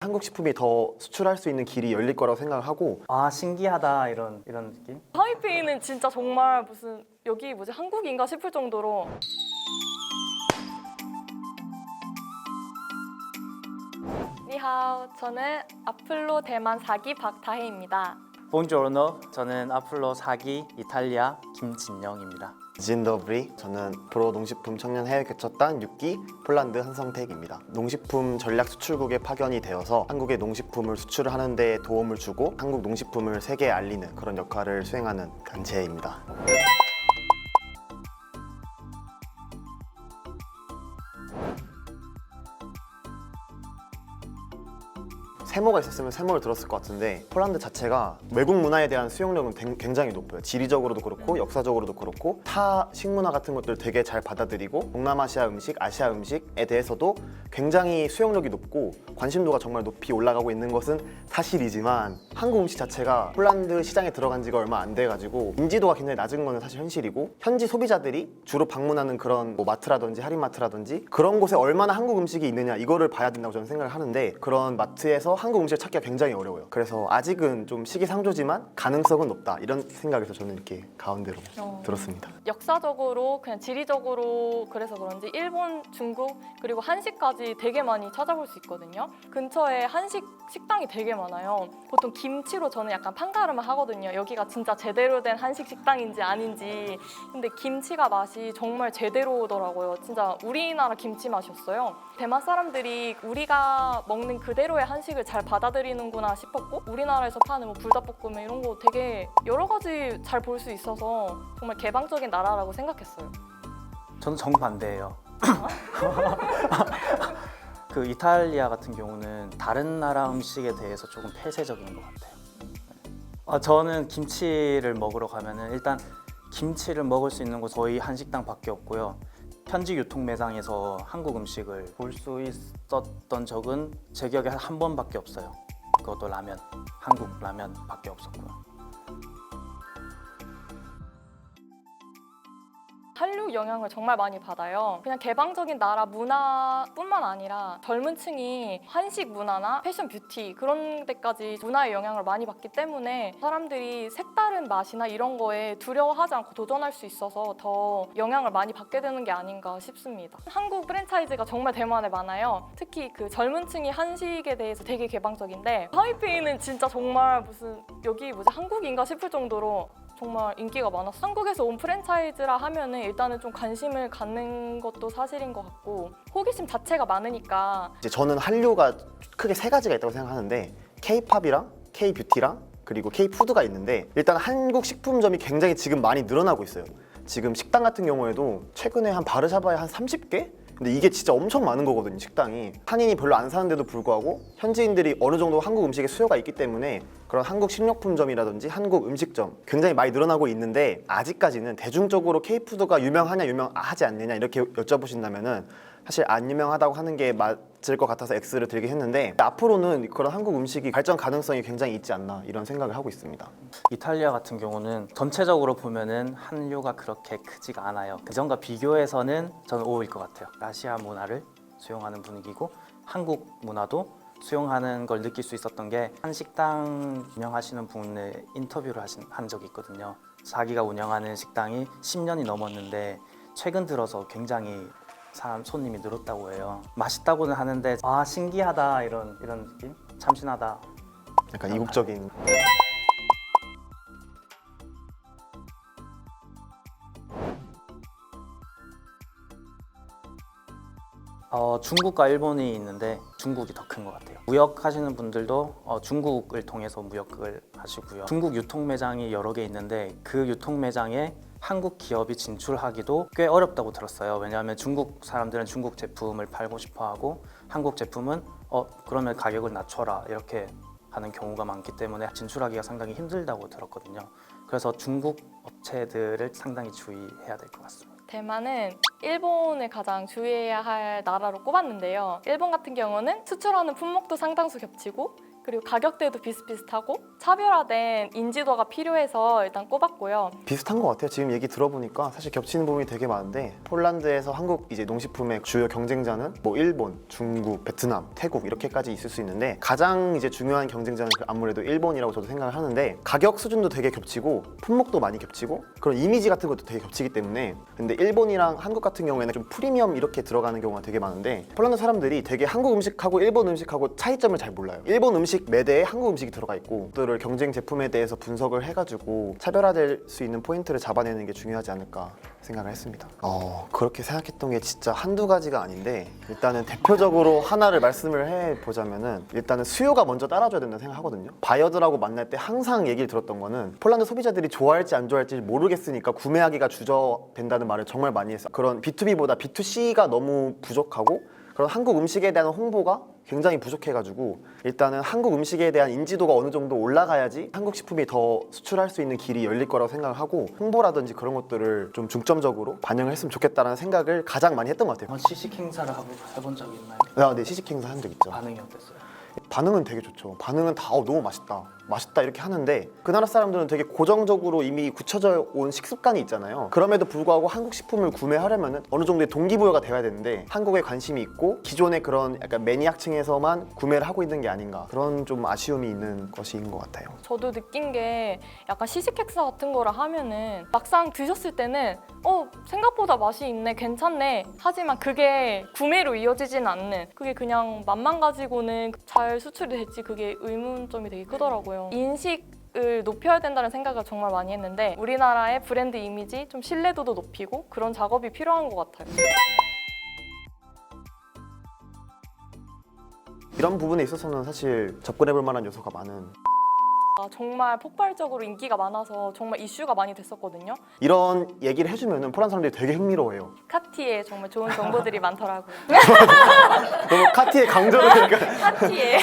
한국 식품이 더 수출할 수 있는 길이 열릴 거라고 생각을 하고 아 신기하다 이런 느낌? 타이페이는 진짜 정말 무슨 여기 뭐지 한국인가 싶을 정도로 니하오, 저는 아플로 대만 4기 박다혜입니다. 봉조르노, 저는 아플로 4기 이탈리아 김진영입니다. 진더브리, 저는 프로 농식품 청년 해외 개척단 6기 폴란드 한성택입니다. 농식품 전략 수출국에 파견이 되어서 한국의 농식품을 수출을 하는 데 도움을 주고 한국 농식품을 세계에 알리는 그런 역할을 수행하는 단체입니다. 세모가 있었으면 세모를 들었을 것 같은데 폴란드 자체가 외국 문화에 대한 수용력은 굉장히 높아요. 지리적으로도 그렇고 역사적으로도 그렇고 타 식문화 같은 것들 되게 잘 받아들이고 동남아시아 음식, 아시아 음식에 대해서도 굉장히 수용력이 높고 관심도가 정말 높이 올라가고 있는 것은 사실이지만 한국 음식 자체가 폴란드 시장에 들어간 지가 얼마 안 돼가지고 인지도가 굉장히 낮은 거는 사실 현실이고 현지 소비자들이 주로 방문하는 그런 뭐 마트라든지 할인마트라든지 그런 곳에 얼마나 한국 음식이 있느냐 이거를 봐야 된다고 저는 생각을 하는데 그런 마트에서 한국 음식을 찾기가 굉장히 어려워요. 그래서 아직은 좀 시기상조지만 가능성은 높다 이런 생각에서 저는 이렇게 가운데로 들었습니다. 역사적으로 그냥 지리적으로 그래서 그런지 일본, 중국 그리고 한식까지 되게 많이 찾아볼 수 있거든요. 근처에 한식 식당이 되게 많아요. 보통 김치로 저는 약간 판가름을 하거든요. 여기가 진짜 제대로 된 한식 식당인지 아닌지. 근데 김치가 맛이 정말 제대로더라고요. 진짜 우리나라 김치 맛이었어요. 대만 사람들이 우리가 먹는 그대로의 한식을 잘 받아들이는구나 싶었고 우리나라에서 파는 뭐 불닭볶음면 이런 거 되게 여러 가지 잘 볼 수 있어서 정말 개방적인 나라라고 생각했어요. 저는 정반대예요. 그 이탈리아 같은 경우는 다른 나라 음식에 대해서 조금 폐쇄적인 것 같아요. 저는 김치를 먹으러 가면은 일단 김치를 먹을 수 있는 곳 거의 한식당밖에 없고요. 현지 유통 매장에서 한국 음식을 볼 수 있었던 적은 제 기억에 한 번밖에 없어요. 그것도 라면, 한국 라면밖에 없었고요. 한류 영향을 정말 많이 받아요. 그냥 개방적인 나라 문화뿐만 아니라 젊은 층이 한식 문화나 패션 뷰티 그런 데까지 문화의 영향을 많이 받기 때문에 사람들이 색다른 맛이나 이런 거에 두려워하지 않고 도전할 수 있어서 더 영향을 많이 받게 되는 게 아닌가 싶습니다. 한국 프랜차이즈가 정말 대만에 많아요. 특히 그 젊은 층이 한식에 대해서 되게 개방적인데 타이페이는 진짜 정말 무슨 여기 뭐지 한국인가 싶을 정도로 정말 인기가 많았어. 한국에서 온 프랜차이즈라 하면은 일단은 좀 관심을 갖는 것도 사실인 것 같고 호기심 자체가 많으니까 이제 저는 한류가 크게 세 가지가 있다고 생각하는데 K-팝이랑 K-뷰티랑 그리고 K-푸드가 있는데 일단 한국 식품점이 굉장히 지금 많이 늘어나고 있어요. 지금 식당 같은 경우에도 최근에 한 바르샤바에 한 30개? 근데 이게 진짜 엄청 많은 거거든요, 식당이. 한인이 별로 안 사는데도 불구하고 현지인들이 어느 정도 한국 음식에 수요가 있기 때문에 그런 한국 식료품점이라든지 한국 음식점 굉장히 많이 늘어나고 있는데 아직까지는 대중적으로 K푸드가 유명하냐 유명하지 않느냐 이렇게 여쭤보신다면은 사실 안 유명하다고 하는 게 맞을 것 같아서 X를 들긴 했는데 앞으로는 그런 한국 음식이 발전 가능성이 굉장히 있지 않나 이런 생각을 하고 있습니다. 이탈리아 같은 경우는 전체적으로 보면은 한류가 그렇게 크지가 않아요. 그전과 비교해서는 저는 O일 것 같아요. 아시아 문화를 수용하는 분위기고 한국 문화도 수용하는 걸 느낄 수 있었던 게 한식당 운영하시는 분의 인터뷰를 한 적이 있거든요. 자기가 운영하는 식당이 10년이 넘었는데 최근 들어서 굉장히 손님이 늘었다고 해요. 맛있다고는 하는데 아 신기하다 이런 느낌? 참신하다. 약간 이국적인. 중국과 일본이 있는데 중국이 더 큰 것 같아요. 무역하시는 분들도 중국을 통해서 무역을 하시고요. 중국 유통 매장이 여러 개 있는데 그 유통 매장에 한국 기업이 진출하기도 꽤 어렵다고 들었어요. 왜냐하면 중국 사람들은 중국 제품을 팔고 싶어하고 한국 제품은 그러면 가격을 낮춰라 이렇게 하는 경우가 많기 때문에 진출하기가 상당히 힘들다고 들었거든요. 그래서 중국 업체들을 상당히 주의해야 될 것 같습니다. 대만은 일본을 가장 주의해야 할 나라로 꼽았는데요. 일본 같은 경우는 수출하는 품목도 상당수 겹치고 그리고 가격대도 비슷비슷하고 차별화된 인지도가 필요해서 일단 꼽았고요. 비슷한 것 같아요. 지금 얘기 들어보니까 사실 겹치는 부분이 되게 많은데 폴란드에서 한국 이제 농식품의 주요 경쟁자는 뭐 일본, 중국, 베트남, 태국 이렇게까지 있을 수 있는데 가장 이제 중요한 경쟁자는 아무래도 일본이라고 저도 생각을 하는데 가격 수준도 되게 겹치고 품목도 많이 겹치고 그런 이미지 같은 것도 되게 겹치기 때문에 근데 일본이랑 한국 같은 경우에는 좀 프리미엄 이렇게 들어가는 경우가 되게 많은데 폴란드 사람들이 되게 한국 음식하고 일본 음식하고 차이점을 잘 몰라요. 일본 음식 매대에 한국 음식이 들어가 있고 그들을 경쟁 제품에 대해서 분석을 해가지고 차별화될 수 있는 포인트를 잡아내는 게 중요하지 않을까 생각을 했습니다. 그렇게 생각했던 게 진짜 한두 가지가 아닌데 일단은 대표적으로 하나를 말씀을 해보자면은 일단은 수요가 먼저 따라줘야 된다고 생각하거든요. 바이어들하고 만날 때 항상 얘기를 들었던 거는 폴란드 소비자들이 좋아할지 안 좋아할지 모르겠으니까 구매하기가 주저된다는 말을 정말 많이 했어요. 그런 B2B보다 B2C가 너무 부족하고 그런 한국 음식에 대한 홍보가 굉장히 부족해가지고 일단은 한국 음식에 대한 인지도가 어느 정도 올라가야지 한국 식품이 더 수출할 수 있는 길이 열릴 거라고 생각을 하고 홍보라든지 그런 것들을 좀 중점적으로 반영을 했으면 좋겠다는 생각을 가장 많이 했던 것 같아요. 한번 시식 행사를 해본 적이 있나요? 네, 시식 행사 한 적 있죠. 반응이 어땠어요? 반응은 되게 좋죠. 반응은 다 너무 맛있다 이렇게 하는데 그 나라 사람들은 되게 고정적으로 이미 굳혀져 온 식습관이 있잖아요. 그럼에도 불구하고 한국 식품을 구매하려면 어느 정도의 동기부여가 돼야 되는데 한국에 관심이 있고 기존의 그런 약간 매니악층에서만 구매를 하고 있는 게 아닌가 그런 좀 아쉬움이 있는 것인 것 같아요. 저도 느낀 게 약간 시식 행사 같은 거를 하면은 막상 드셨을 때는 생각보다 맛이 있네, 괜찮네. 하지만 그게 구매로 이어지진 않는 그게 그냥 맛만 가지고는 잘 수출이 될지 그게 의문점이 되게 크더라고요. 인식을 높여야 된다는 생각을 정말 많이 했는데 우리나라의 브랜드 이미지 좀 신뢰도도 높이고 그런 작업이 필요한 것 같아요. 이런 부분에 있어서는 사실 접근해볼 만한 요소가 많은 정말 폭발적으로 인기가 많아서 정말 이슈가 많이 됐었거든요. 이런 얘기를 해주면 폴란드 사람들이 되게 흥미로워해요. 카티에 정말 좋은 정보들이 많더라고요. 너무 카티의 강조를 그러니까 카티에